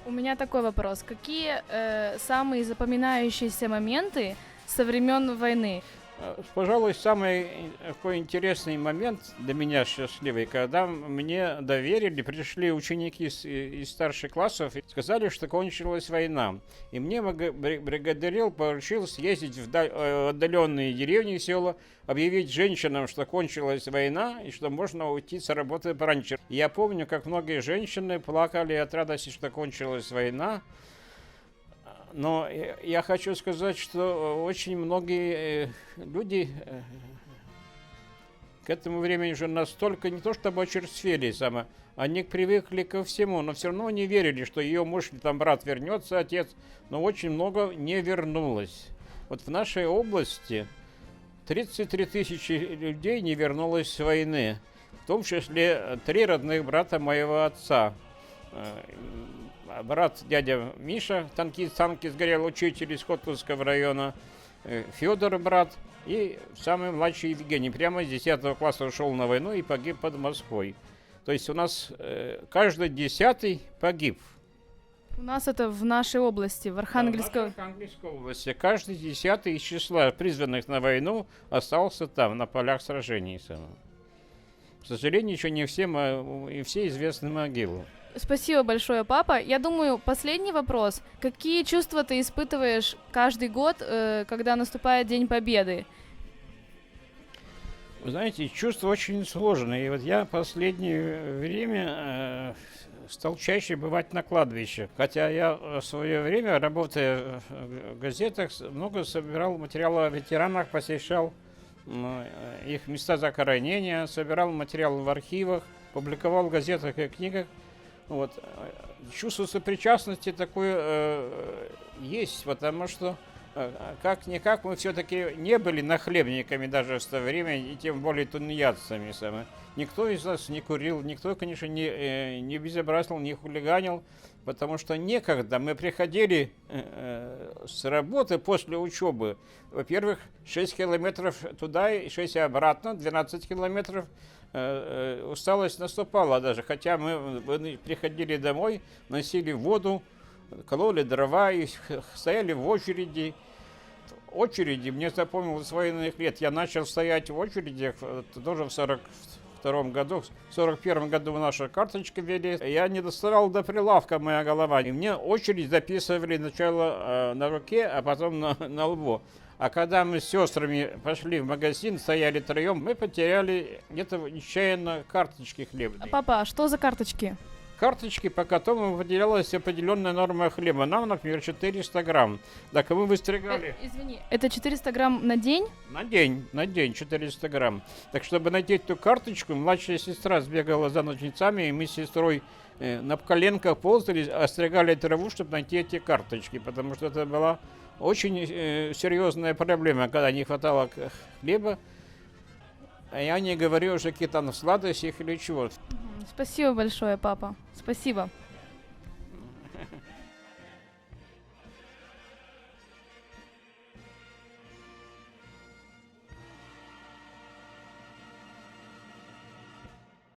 У меня такой вопрос. Какие самые запоминающиеся моменты со времен войны? Пожалуй, самый такой интересный момент для меня счастливый, когда мне доверили, пришли ученики из старших классов и сказали, что кончилась война. И мне бригадирил поручил съездить в отдаленные деревни и села, объявить женщинам, что кончилась война и что можно уйти с работы пораньше. И я помню, как многие женщины плакали от радости, что кончилась война. Но я хочу сказать, что очень многие люди к этому времени уже настолько не то чтобы очерствели, они привыкли ко всему, но все равно не верили, что ее муж, там брат вернется, отец, но очень много не вернулось. Вот в нашей области 33 тысячи людей не вернулось с войны, в том числе 3 родных брата моего отца. Брат дядя Миша, танки сгорел, учитель из Котловского района, Федор брат и самый младший Евгений. Прямо с 10 класса ушел на войну и погиб под Москвой. То есть у нас каждый 10-й погиб. У нас это в нашей области, в Архангельской. В Архангельской области. Каждый 10-й из числа призванных на войну остался там, на полях сражений. К сожалению, еще не все, и все известны могилы. Спасибо большое, папа. Я думаю, последний вопрос. Какие чувства ты испытываешь каждый год, когда наступает День Победы? Вы знаете, чувства очень сложные. И вот я в последнее время стал чаще бывать на кладбище. Хотя я в свое время, работая в газетах, много собирал материалы о ветеранах, посещал их места захоронения, собирал материалы в архивах, публиковал в газетах и книгах. Вот. Чувство сопричастности такое есть, потому что как-никак мы все-таки не были нахлебниками даже в то время, и тем более тунеядцами. Никто из нас не курил, никто, конечно, не безобразил, не хулиганил, потому что некогда мы приходили с работы после учебы. Во-первых, 6 километров туда и 6 обратно, 12 километров. Усталость наступала даже, хотя мы приходили домой, носили воду, кололи дрова и стояли в очереди. Мне запомнилось с военных лет. Я начал стоять в очередях тоже в 42-м году. В 41-м году наши карточки ввели. Я не доставал до прилавка, моя голова. И мне очередь записывали сначала на руке, а потом на лбу. А когда мы с сестрами пошли в магазин, стояли втроем, мы потеряли где-то нечаянно карточки хлебные. Папа, а что за карточки? Карточки, по которым выделялась определенная норма хлеба. Нам, например, 400 грамм. Так мы выстригали. Извини, это 400 грамм на день? На день 400 грамм. Так, чтобы найти эту карточку, младшая сестра сбегала за ножницами, и мы с сестрой на коленках ползали, остригали траву, чтобы найти эти карточки, потому что это была очень серьезная проблема, когда не хватало хлеба. Я не говорю уже о каких-то сладостях или чего. Спасибо большое, папа. Спасибо.